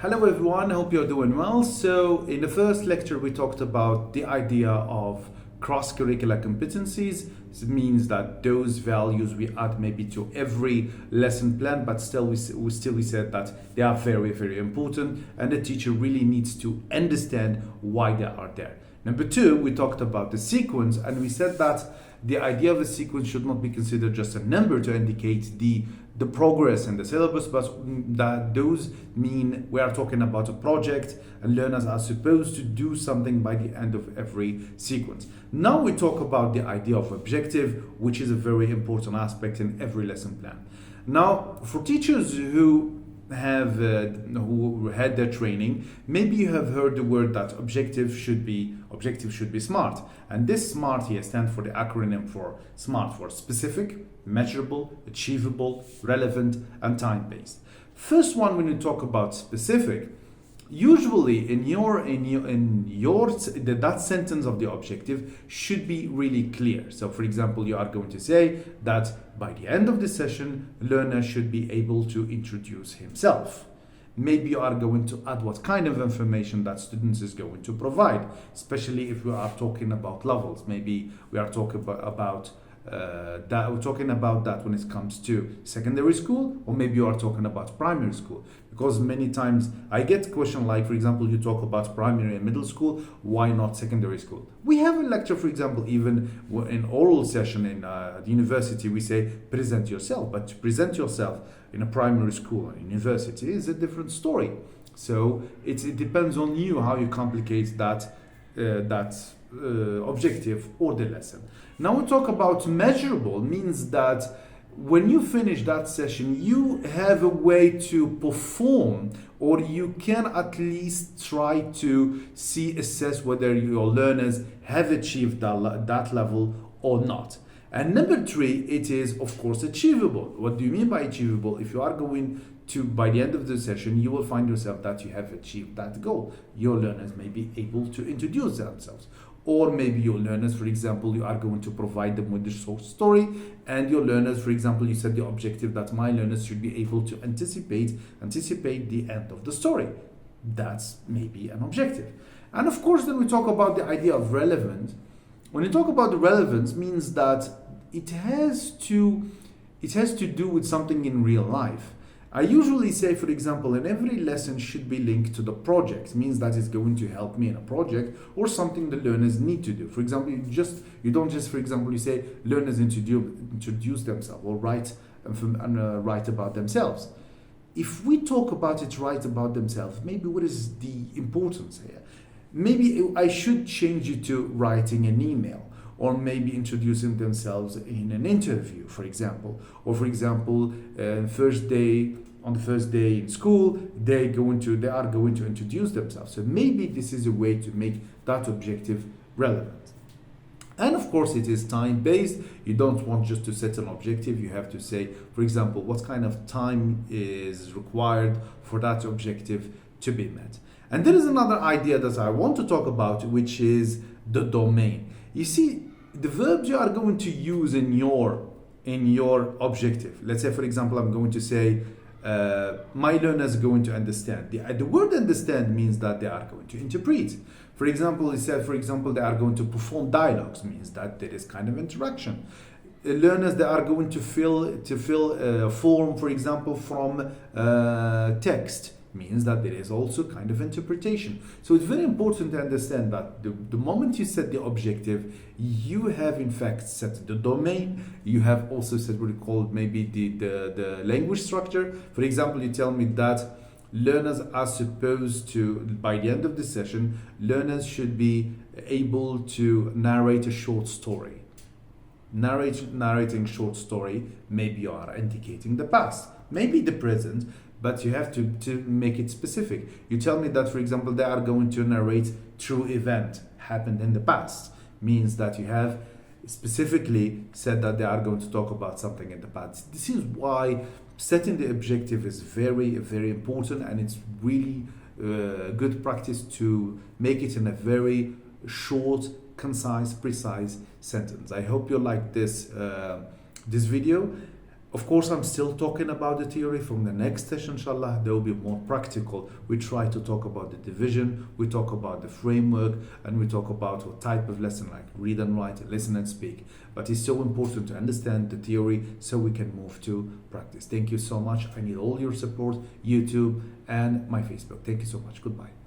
Hello everyone, hope you're doing well. So in the first lecture we talked about the idea of cross-curricular competencies. It means that those values we add maybe to every lesson plan, but still we said that they are very important and the teacher really needs to understand why they are there. Number two, we talked about the sequence and we said that the idea of a sequence should not be considered just a number to indicate the progress in the syllabus, but that those mean we are talking about a project and learners are supposed to do something by the end of every sequence. Now we talk about the idea of objective, which is a very important aspect in every lesson plan. Now, for teachers who have who had their training, maybe you have heard the word that objective should be smart, and this SMART here stands for the acronym for SMART, for specific, measurable, achievable, relevant, and time-based. First one, when you talk about specific, usually that sentence of the objective should be really clear. So for example, you are going to say that by the end of the session, learner should be able to introduce himself. Maybe you are going to add what kind of information that students is going to provide, especially if we are talking about levels. Maybe we are talking about that when it comes to secondary school, or maybe you are talking about primary school, because many times I get a question like, for example, you talk about primary and middle school, why not secondary school? We have a lecture, for example, even in oral session in the university, we say present yourself, but to present yourself in a primary school or university is a different story. So it depends on you how you complicate that objective or the lesson. Now we talk about measurable, means that when you finish that session, you have a way to perform, or you can at least try to assess whether your learners have achieved that level or not. And number three, it is of course achievable. What do you mean by achievable? If you are going to, by the end of the session, you will find yourself that you have achieved that goal. Your learners may be able to introduce themselves. Or maybe your learners, for example, you are going to provide them with the short story, and your learners, for example, you set the objective that my learners should be able to anticipate the end of the story. That's maybe an objective. And of course, then we talk about the idea of relevant. When you talk about the relevance, means that it has to do with something in real life. I usually say, for example, in every lesson should be linked to the project. It means that it's going to help me in a project or something the learners need to do. For example, you don't just, for example, you say learners introduce themselves or write about themselves. If we talk about it, write about themselves, maybe what is the importance here? Maybe I should change it to writing an email, or maybe introducing themselves in an interview, for example. Or for example, on the first day in school, they are going to introduce themselves. So maybe this is a way to make that objective relevant. And of course, it is time-based. You don't want just to set an objective. You have to say, for example, what kind of time is required for that objective to be met. And there is another idea that I want to talk about, which is the domain. You see, the verbs you are going to use in your objective. Let's say, for example, I'm going to say, my learners are going to understand. The word understand means that they are going to interpret. For example, it said, they are going to perform dialogues, means that there is kind of interaction. Learners, they are going to fill a form, for example, from text, means that there is also kind of interpretation. So it's very important to understand that the moment you set the objective, you have in fact set the domain. You have also set what we call maybe the language structure. For example, you tell me that learners are supposed to, by the end of the session, learners should be able to narrate a short story. Narrating short story, maybe you are indicating the past, maybe the present, but you have to make it specific. You tell me that, for example, they are going to narrate true event happened in the past, means that you have specifically said that they are going to talk about something in the past. This is why setting the objective is very important, and it's really good practice to make it in a very short, concise, precise sentence. I hope you like this video. Of course, I'm still talking about the theory. From the next session, inshallah, there will be more practical. We try to talk about the division, we talk about the framework, and we talk about what type of lesson, like read and write, listen and speak. But it's so important to understand the theory so we can move to practice. Thank you so much. I need all your support, YouTube and my Facebook. Thank you so much. Goodbye.